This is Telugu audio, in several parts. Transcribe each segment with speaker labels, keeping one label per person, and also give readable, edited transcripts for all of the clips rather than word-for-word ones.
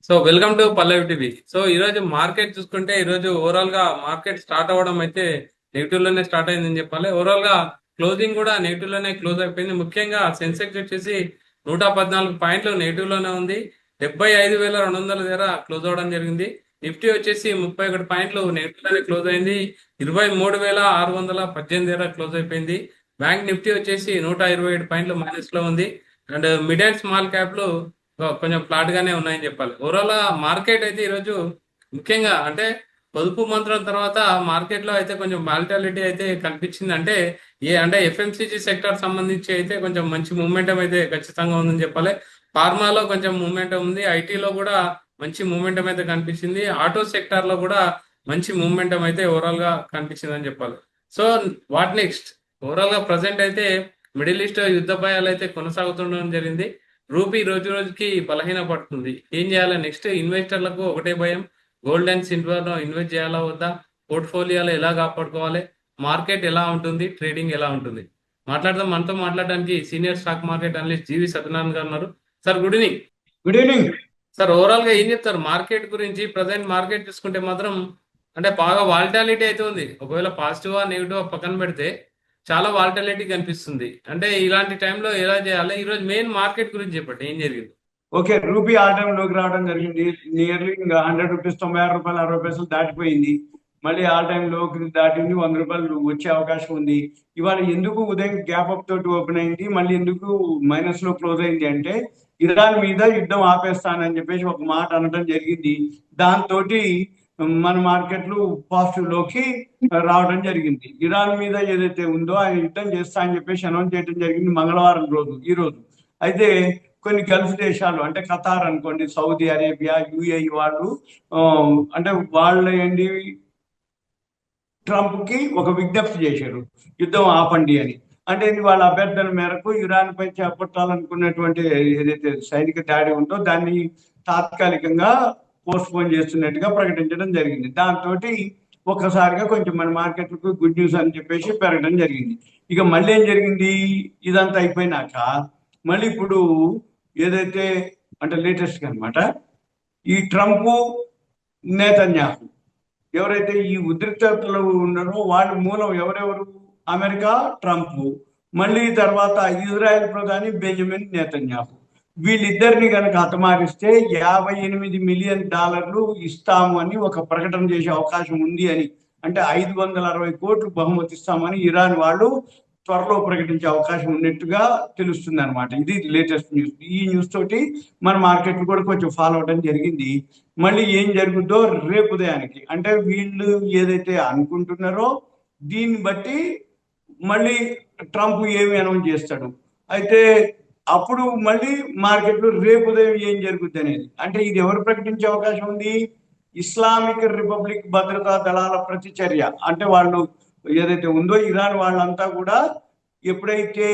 Speaker 1: So welcome to Pallavi TV. So ఈ రోజు మార్కెట్ చూసుకుంటే ఈ రోజు ఓవరాల్ గా మార్కెట్ స్టార్ట్ అవ్వడం అయితే నెగిటివ్ లోనే స్టార్ట్ అయిందని చెప్పాలి. ఓవరాల్ గా క్లోజింగ్ కూడా నెగిటివ్ లోనే క్లోజ్ అయిపోయింది. ముఖ్యంగా సెన్సెక్స్ వచ్చేసి 114 పాయింట్లు నెగిటివ్ లోనే ఉంది. 75,200 దగ్గర క్లోజ్ అవడం జరిగింది. నిఫ్టీ వచ్చేసి 31 పాయింట్లు నెగిటివ్ లోనే క్లోజ్ అయింది. 23,618 దగ్గర క్లోజ్ అయిపోయింది. బ్యాంక్ నిఫ్టీ వచ్చేసి 127 పాయింట్లు మైనస్ లో ఉంది. అండ్ మిడ్ అండ్ స్మాల్ క్యాప్లు కొంచెం ఫ్లాట్ గానే ఉన్నాయని చెప్పాలి. ఓవరాల్ గా మార్కెట్ అయితే ఈరోజు ముఖ్యంగా అంటే పొదుపు మంత్రం తర్వాత మార్కెట్ లో అయితే కొంచెం వాలిటాలిటీ అయితే కనిపించింది. అంటే ఎఫ్ఎంసీజీ సెక్టర్ సంబంధించి అయితే కొంచెం మంచి మూమెంటం అయితే ఖచ్చితంగా ఉందని చెప్పాలి. ఫార్మాలో కొంచెం మూమెంటం ఉంది. ఐటీలో కూడా మంచి మూమెంటం అయితే కనిపించింది. ఆటో సెక్టార్ లో కూడా మంచి మూమెంటం అయితే ఓవరాల్ గా కనిపించింది అని చెప్పాలి. So what next? ఓవరాల్ గా ప్రజెంట్ అయితే మిడిల్ ఈస్ట్ యుద్ధ భయాలు అయితే కొనసాగుతుండడం జరిగింది. రూపీ రోజు రోజుకి బలహీన పడుతుంది. ఏం చేయాలి నెక్స్ట్? ఇన్వెస్టర్లకు ఒకటే భయం, గోల్డ్ అండ్ సిల్వర్ లో ఇన్వెస్ట్ చేయాలా వద్దా, పోర్ట్ఫోలియోలో ఎలా కాపాడుకోవాలి, మార్కెట్ ఎలా ఉంటుంది, ట్రేడింగ్ ఎలా ఉంటుంది, మాట్లాడదాం. మనతో మాట్లాడడానికి సీనియర్ స్టాక్ మార్కెట్ అనలిస్ట్ జీవి సత్యనారాయణ గారు ఉన్నారు. Sir good evening.
Speaker 2: Good evening.
Speaker 1: Sir overall గా ఏం చెప్తారు మార్కెట్ గురించి? ప్రజెంట్ మార్కెట్ చూసుకుంటే మాత్రం అంటే బాగా వాలిటాలిటీ అయితే ఉంది. ఒకవేళ పాజిటివ్ నెగిటివ్ పక్కన పెడితే చాలా వాలిటాలిటీ కనిపిస్తుంది. అంటే ఇలాంటి టైంలో ఎలా చేయాలి? ఈ రోజు మెయిన్ మార్కెట్ గురించి చెప్పండి, ఏం జరిగింది?
Speaker 2: ఓకే, రూపీ ఆల్ టైమ్ లోకి రావడం జరిగింది. నియర్లీ ఇంకా 100 రూపీస్, 96 రూపాయలు, 60 పైసలు దాటిపోయింది. మళ్ళీ ఆల్ టైమ్ లోకి దాటింది. 100 రూపాయలు వచ్చే అవకాశం ఉంది. ఇవాళ ఎందుకు ఉదయం గ్యాప్ అప్ తోటి ఓపెన్ అయింది, మళ్ళీ ఎందుకు మైనస్ లో క్లోజ్ అయింది అంటే ఇరాన్ మీద యుద్ధం ఆపేస్తానని చెప్పేసి ఒక మాట అనడం జరిగింది. దాంతో మన మార్కెట్లు పాజిటివ్ లోకి రావడం జరిగింది. ఇరాన్ మీద ఏదైతే ఉందో ఆయన యుద్ధం చేస్తా అని చెప్పేసి అనౌన్స్ చేయడం జరిగింది మంగళవారం రోజు, ఈ రోజు. అయితే కొన్ని గల్ఫ్ దేశాలు అంటే ఖతార్ అనుకోండి, సౌదీ అరేబియా, యుఏఈ వాళ్ళు ఆ, అంటే వాళ్ళు ఏంటి, ట్రంప్ కి ఒక విజ్ఞప్తి చేశారు, యుద్ధం ఆపండి అని. అంటే ఇది వాళ్ళ అభ్యర్థన మేరకు ఇరాన్ పై చేపట్టాలనుకున్నటువంటి ఏదైతే సైనిక దాడి ఉందో దాన్ని తాత్కాలికంగా పోస్ట్ పోన్ చేస్తున్నట్టుగా ప్రకటించడం జరిగింది. దాంతో ఒక్కసారిగా కొంచెం మన మార్కెట్లకు గుడ్ న్యూస్ అని చెప్పేసి పెరగడం జరిగింది. ఇక మళ్ళీ ఏం జరిగింది, ఇదంతా అయిపోయినాక మళ్ళీ ఇప్పుడు ఏదైతే అంటే లేటెస్ట్ అనమాట, ఈ ట్రంప్, నేతన్యాహు ఎవరైతే ఈ ఉద్రిక్తతలో ఉన్నారో వాళ్ళ మూలం ఎవరెవరు? అమెరికా, ట్రంప్, మళ్ళీ తర్వాత ఇజ్రాయెల్ ప్రధాని బెంజమిన్ నేతన్యాహు. వీళ్ళిద్దరిని కనుక హతమారిస్తే $58 మిలియన్ ఇస్తాము అని ఒక ప్రకటన చేసే అవకాశం ఉంది అని, అంటే 560 కోట్లు బహుమతి ఇస్తామని ఇరాన్ వాళ్ళు త్వరలో ప్రకటించే అవకాశం ఉన్నట్టుగా తెలుస్తుంది అనమాట. ఇది లేటెస్ట్ న్యూస్. ఈ న్యూస్ తోటి మన మార్కెట్ కూడా కొంచెం ఫాలో అవడం జరిగింది. మళ్ళీ ఏం జరుగుతుందో రేపు ఉదయానికి, అంటే వీళ్ళు ఏదైతే అనుకుంటున్నారో దీన్ని బట్టి మళ్ళీ ట్రంప్ ఏమి అనౌన్స్ చేస్తాడు. అయితే అప్పుడు మళ్ళీ మార్కెట్లో రేపు ఉదయం ఏం జరుగుద్ది అనేది, అంటే ఇది ఎవరు ప్రకటించే అవకాశం ఉంది? ఇస్లామిక్ రిపబ్లిక్ భద్రతా దళాల ప్రతిచర్య, అంటే వాళ్ళు ఏదైతే ఉందో ఇరాన్ వాళ్ళంతా కూడా ఎప్పుడైతే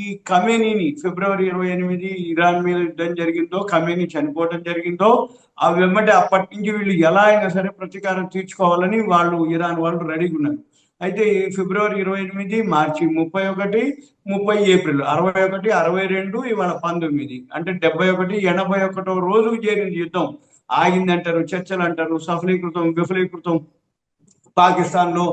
Speaker 2: ఈ ఖమేనీని ఫిబ్రవరి 28 ఇరాన్ మీద యుద్ధం జరిగిందో, ఖమేనీ చనిపోవడం జరిగిందో, ఆ వెంబడి అప్పటి నుంచి వీళ్ళు ఎలా అయినా సరే ప్రతీకారం తీర్చుకోవాలని వాళ్ళు ఇరాన్ వాళ్ళు రెడీగా ఉన్నారు. అయితే ఫిబ్రవరి 28, మార్చి 31, 30 ఏప్రిల్ 61, 62, ఇవాళ 19, అంటే 71, 81 రోజుకు చేరింది యుద్ధం. ఆగిందంటారు, చర్చలు అంటారు, సఫలీకృతం, విఫలీకృతం, పాకిస్తాన్ లో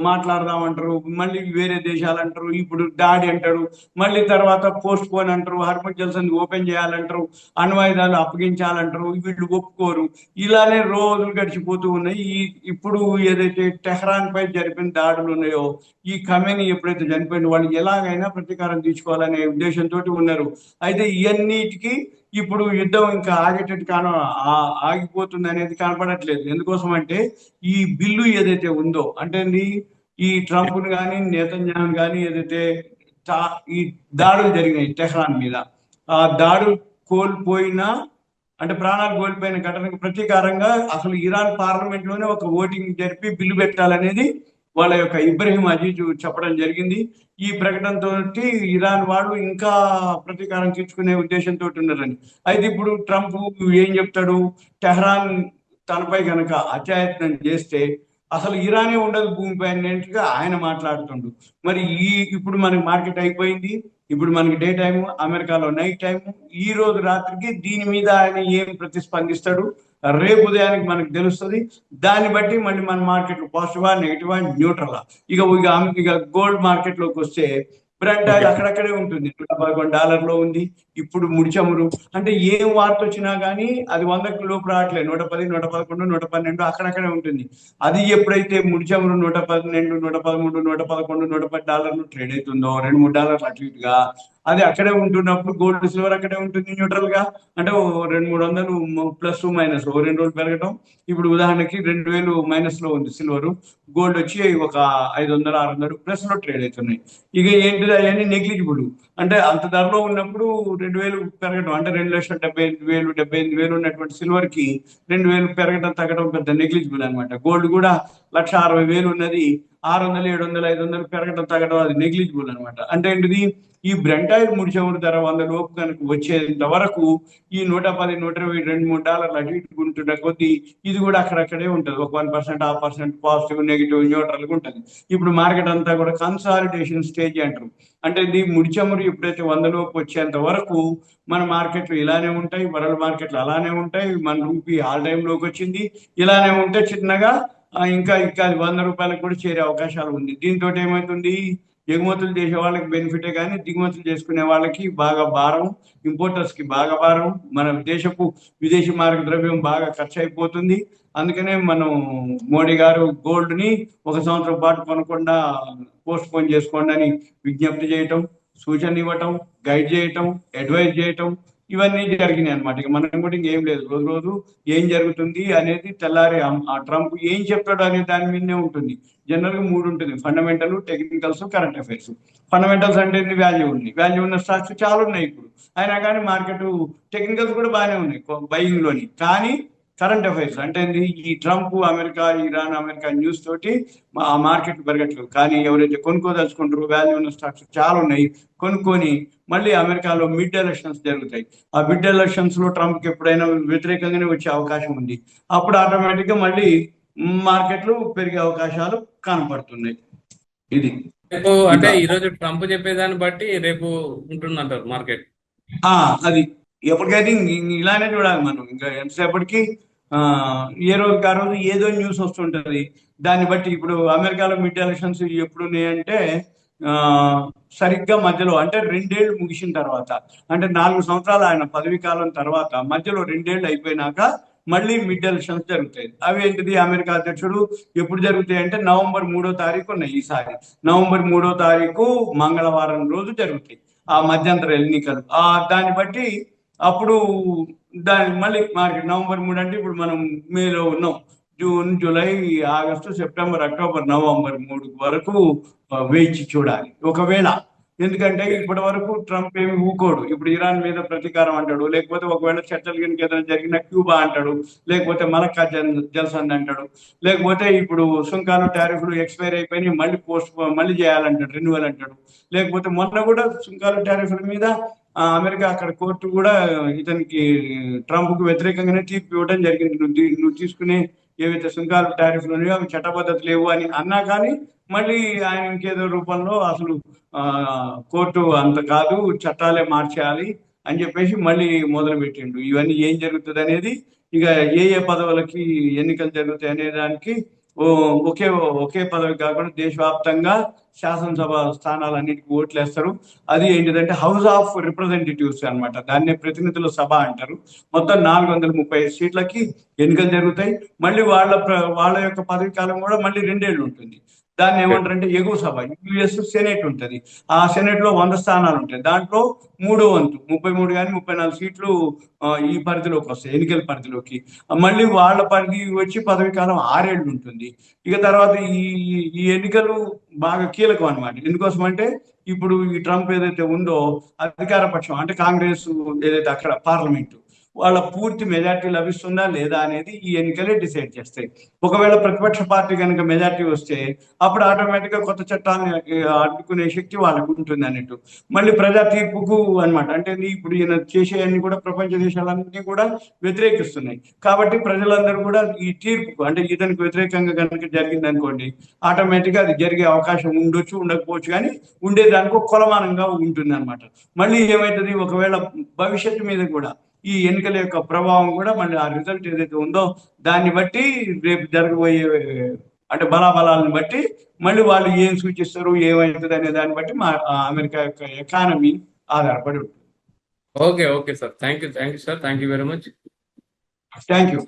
Speaker 2: మాట్లాడదామంటారు, మళ్ళీ వేరే దేశాలు అంటారు, ఇప్పుడు దాడి అంటారు, మళ్ళీ తర్వాత పోస్ట్ పోన్ అంటారు, హర్మత్ జల్సన్ ఓపెన్ చేయాలంటారు, అణ్వాయుధాలు అప్పగించాలంటారు, వీళ్ళు ఒప్పుకోరు. ఇలానే రోజులు గడిచిపోతూ ఉన్నాయి. ఇప్పుడు ఏదైతే టెహ్రాన్ పై జరిపిన దాడులు ఉన్నాయో, ఈ ఖమేనీ ఎప్పుడైతే చనిపోయిన వాళ్ళు ఎలాగైనా ప్రతీకారం తీసుకోవాలనే ఉద్దేశంతో ఉన్నారు. అయితే ఇవన్నిటికీ ఇప్పుడు యుద్ధం ఇంకా ఆగేటట్టు ఆగిపోతుంది అనేది కనపడట్లేదు. ఎందుకోసం అంటే ఈ బిల్లు ఏదైతే ఉందో, అంటే ఈ ట్రంప్ కానీ నేతన్యాహు కానీ ఏదైతే ఈ దాడులు జరిగినాయి టెహ్రాన్ మీద, ఆ దాడులు కోల్పోయిన, అంటే ప్రాణాలు కోల్పోయిన ఘటనకు ప్రతీకారంగా అసలు ఇరాన్ పార్లమెంట్ లోనే ఒక ఓటింగ్ జరిపి బిల్లు పెట్టాలనేది వాళ్ళ యొక్క ఇబ్రహీం అజీజ్ చెప్పడం జరిగింది. ఈ ప్రకటనతో ఇరాన్ వాళ్ళు ఇంకా ప్రతీకారం తీర్చుకునే ఉద్దేశంతో ఉన్నారని. అయితే ఇప్పుడు ట్రంప్ ఏం చెప్తాడు, టెహ్రాన్ తనపై కనుక అత్యాయత్నం చేస్తే అసలు ఇరానే ఉండదు భూమిపై అన్నట్టుగా ఆయన మాట్లాడుతుండు. మరి ఇప్పుడు మనకి మార్కెట్ అయిపోయింది, ఇప్పుడు మనకి డే టైము, అమెరికాలో నైట్ టైము. ఈ రోజు రాత్రికి దీని మీద ఆయన ఏం ప్రతిస్పందిస్తాడు, రేపు ఉదయానికి మనకు తెలుస్తుంది. దాన్ని బట్టి మళ్ళీ మన మార్కెట్ పాజిటివా, నెగిటివా, న్యూట్రలా. ఇక ఇక ఇక గోల్డ్ మార్కెట్ లోకి వస్తే బ్రెంట్ ఆయిల్
Speaker 1: ఓకే.
Speaker 2: అక్కడక్కడే ఉంటుంది, $111 ఉంది. ఇప్పుడు ముడిచమురు అంటే ఏం వార్త వచ్చినా కానీ అది 100కి లోపు రావట్లేదు. 110, 111, 112 అక్కడక్కడే ఉంటుంది. అది ఎప్పుడైతే ముడిచమురు 112, 113, 111, $110 ట్రేడ్ అవుతుందో, $2-3 అటు ఇటుగా, అది అక్కడే ఉంటున్నప్పుడు గోల్డ్ సిల్వర్ అక్కడే ఉంటుంది న్యూట్రల్ గా. అంటే 200-300 ప్లస్ మైనస్ 2 రోజులు పెరగడం. ఇప్పుడు ఉదాహరణకి 2000 మైనస్ లో ఉంది సిల్వర్, గోల్డ్ వచ్చి ఒక 500-600 ప్లస్ లో ట్రేడ్ అవుతున్నాయి. ఇక ఏంటిది అవన్నీ నెగ్లిజిబుల్. అంటే అంత ధరలో ఉన్నప్పుడు 2000 పెరగడం అంటే 2,78,000, 78,000 ఉన్నటువంటి సిల్వర్ కి 2000 పెరగడం తగ్గడం పెద్ద నెగ్లిజిబుల్ అనమాట. గోల్డ్ కూడా 1,60,000 ఉన్నది, 600, 700, 500 పెరగడం తగ్గడం అది నెగ్లిజిబుల్ అనమాట. అంటే ఏంటిది, ఈ బ్రెంట్ ఆయిల్ ముడిచమురు ధర 100 లోపు కనుక వచ్చేంత వరకు ఈ 110, 120, $2-3 అటు ఇటు ఉంటున్న కొద్దీ ఇది కూడా అక్కడక్కడే ఉంటుంది. ఒక 1%, 0.5% పాజిటివ్, నెగిటివ్, న్యూట్రల్ గా ఉంటుంది. ఇప్పుడు మార్కెట్ అంతా కూడా కన్సాలిడేషన్ స్టేజ్ అంటారు. అంటే ఇది ముడిచమురు ఎప్పుడైతే 100 లోపు వచ్చేంత వరకు మన మార్కెట్లు ఇలానే ఉంటాయి, వరల్డ్ మార్కెట్లు అలానే ఉంటాయి. మన రూపీ ఆల్ టైమ్ లోకి వచ్చింది, ఇలానే ఉంటే చిన్నగా ఇంకా ఇంకా అది $100 కూడా చేరే అవకాశాలు ఉంది. దీంతో ఏమవుతుంది, ఎగుమతులు చేసే వాళ్ళకి బెనిఫిటే కానీ దిగుమతులు చేసుకునే వాళ్ళకి బాగా భారం, ఇంపోర్టర్స్ కి బాగా భారం. మన దేశపు విదేశీ మారక ద్రవ్యం బాగా ఖర్చు అయిపోతుంది. అందుకనే మనం మోడీ గారు గోల్డ్ ని 1 సంవత్సరం పాటు కొనకుండా పోస్ట్ పోన్ చేసుకోండి అని విజ్ఞప్తి చేయటం, సూచనలు ఇవ్వటం, గైడ్ చేయటం, అడ్వైజ్ చేయటం, ఇవన్నీ జరిగినాయి అనమాట. ఇక మనం కూడా ఇంకేం లేదు, రోజు రోజు ఏం జరుగుతుంది అనేది తెల్లారి ఆ ట్రంప్ ఏం చెప్తాడు అనే దాని మీదనే ఉంటుంది. జనరల్ గా 3 ఉంటుంది: fundamental, technicals, current affairs. Fundamentals అంటే వాల్యూ ఉంది, వాల్యూ ఉన్న స్టాక్స్ చాలా ఉన్నాయి ఇప్పుడు. అయినా కానీ మార్కెట్ టెక్నికల్స్ కూడా బాగానే ఉన్నాయి బయింగ్ లోని. కానీ కరెంట్ అఫైర్స్ అంటే ఏంది, ఈ Trump America, Iran America news తోటి ఆ మార్కెట్ పెరగట్లేదు. కానీ ఎవరైతే కొనుక్కోదలుచుకుంటారో వాల్యూ ఉన్న స్టాక్స్ చాలా ఉన్నాయి, కొనుక్కొని మళ్ళీ అమెరికాలో మిడ్ ఎలక్షన్స్ జరుగుతాయి. ఆ మిడ్ ఎలక్షన్స్ లో ట్రంప్ కి ఎప్పుడైనా వ్యతిరేకంగానే వచ్చే అవకాశం ఉంది. అప్పుడు ఆటోమేటిక్ గా మళ్ళీ మార్కెట్లు పెరిగే అవకాశాలు కనపడుతున్నాయి. ఇది
Speaker 1: రేపు అంటే
Speaker 2: ఇంకా
Speaker 1: ఈ రోజు ట్రంప్ చెప్పేదాన్ని బట్టి రేపు ఉంటుందంటారు మార్కెట్.
Speaker 2: ఆ అది ఎప్పటికైతే ఇలానే చూడాలి మనం. ఇంకా ఎంతసేపటికి ఆ ఏ రోజుకి ఆ రోజు ఏదో న్యూస్ వస్తుంటది. దాన్ని బట్టి ఇప్పుడు అమెరికాలో మిడ్ ఎలక్షన్స్ ఎప్పుడు ఉన్నాయంటే ఆ సరిగ్గా మధ్యలో, అంటే 2 ఏళ్ళు ముగిసిన తర్వాత, అంటే 4 సంవత్సరాలు ఆయన పదవి కాలం తర్వాత మధ్యలో 2 ఏళ్ళు అయిపోయినాక మళ్ళీ మిడ్ ఎలక్షన్స్ జరుగుతాయి. అవి ఏంటిది, అమెరికా అధ్యక్షుడు ఎప్పుడు జరుగుతాయి అంటే నవంబర్ 3వ తారీఖు ఉన్నాయి ఈసారి. నవంబర్ 3వ తారీఖు మంగళవారం రోజు జరుగుతాయి ఆ మధ్యంతర ఎన్నికలు. దాన్ని బట్టి అప్పుడు దాని మళ్ళీ మార్కెట్ నవంబర్ 3 అంటే ఇప్పుడు మనం మేలో ఉన్నాం. June, July, August, September, October, November 3 వరకు వేచి చూడాలి ఒకవేళ. ఎందుకంటే ఇప్పటి వరకు ట్రంప్ ఏమి ఊకోడు. ఇప్పుడు ఇరాన్ మీద ప్రతీకారం అంటాడు, లేకపోతే ఒకవేళ చర్చలు కనుక ఏదైనా జరిగిన క్యూబా అంటాడు, లేకపోతే మలక్కా జల్సంద్ అంటాడు, లేకపోతే ఇప్పుడు సుంకాలు టారిఫ్లు ఎక్స్పైర్ అయిపోయి మళ్ళీ మళ్ళీ చేయాలంటాడు, రెన్యువల్ అంటాడు. లేకపోతే మొన్న కూడా సుంకాలు టారిఫ్ల మీద అమెరికా అక్కడ కోర్టు కూడా ఇతనికి ట్రంప్ కు వ్యతిరేకంగానే తీర్పు ఇవ్వడం జరిగింది. నువ్వు తీసుకునే ఏవైతే సుంకాలు టారిఫ్లు ఉన్నాయో అవి చట్టబద్ధత లేవు అని అన్నా కానీ మళ్ళీ ఆయన ఇంకేదో రూపంలో అసలు ఆ కోర్టు అంత కాదు, చట్టాలే మార్చేయాలి అని చెప్పేసి మళ్ళీ మొదలు పెట్టిండు. ఇవన్నీ ఏం జరుగుతుంది అనేది, ఇక ఏ ఏ పదవులకి ఎన్నికలు జరుగుతాయి అనే దానికి ఒకే ఒకే పదవి కాకుండా దేశవ్యాప్తంగా శాసనసభ స్థానాలన్నిటికీ ఓట్లు వేస్తారు. అది ఏంటిదంటే హౌస్ ఆఫ్ రిప్రజెంటేటివ్స్ అన్నమాట, దాన్నే ప్రతినిధుల సభ అంటారు. మొత్తం 435 సీట్లకి ఎన్నికలు జరుగుతాయి. మళ్ళీ వాళ్ళ యొక్క పదవి కాలం కూడా మళ్ళీ 2 ఏళ్ళు ఉంటుంది. దాన్ని ఏమంటారంటే ఎగువ సభ. యుఎస్ సెనేట్ ఉంటుంది, ఆ సెనేట్ లో 100 స్థానాలు ఉంటాయి. దాంట్లో 3వ వంతు 33 కానీ 34 సీట్లు ఈ పరిధిలోకి వస్తాయి, ఎన్నికల పరిధిలోకి. మళ్ళీ వాళ్ళ పరిధి వచ్చి పదవి కాలం 6 ఏళ్ళు ఉంటుంది. ఇక తర్వాత ఈ ఈ ఎన్నికలు బాగా కీలకం అనమాట. ఎందుకోసం అంటే ఇప్పుడు ఈ ట్రంప్ ఏదైతే ఉందో అధికార పక్షం అంటే కాంగ్రెస్ ఏదైతే అక్కడ పార్లమెంటు, వాళ్ళ పూర్తి మెజార్టీ లభిస్తుందా లేదా అనేది ఈ ఎన్నికలే డిసైడ్ చేస్తాయి. ఒకవేళ ప్రతిపక్ష పార్టీ కనుక మెజార్టీ వస్తే అప్పుడు ఆటోమేటిక్ గా కొత్త చట్టాన్ని అడ్డుకునే శక్తి వాళ్ళకు ఉంటుంది అన్నట్టు. మళ్ళీ ప్రజా తీర్పుకు అన్నమాట. అంటే ఇప్పుడు ఈయన చేసేవన్నీ కూడా ప్రపంచ దేశాలన్నీ కూడా వ్యతిరేకిస్తున్నాయి. కాబట్టి ప్రజలందరూ కూడా ఈ తీర్పుకు, అంటే ఇతనికి వ్యతిరేకంగా కనుక జరిగింది అనుకోండి, ఆటోమేటిక్ గా అది జరిగే అవకాశం ఉండొచ్చు, ఉండకపోవచ్చు, కానీ ఉండేదానికి ఒక కొలమానంగా ఉంటుంది అనమాట. మళ్ళీ ఏమవుతుంది, ఒకవేళ భవిష్యత్తు మీద కూడా ఈ ఎన్నికల యొక్క ప్రభావం కూడా మళ్ళీ ఆ రిజల్ట్ ఏదైతే ఉందో దాన్ని బట్టి రేపు జరగబోయే అంటే బలాబలాలను బట్టి మళ్ళీ వాళ్ళు ఏం సూచిస్తారు, ఏమవుతుంది అనే దాన్ని బట్టి మా అమెరికా యొక్క ఎకానమీ ఆధారపడి ఉంటుంది.
Speaker 1: Okay okay sir, thank you sir, thank you very much.
Speaker 2: Thank you.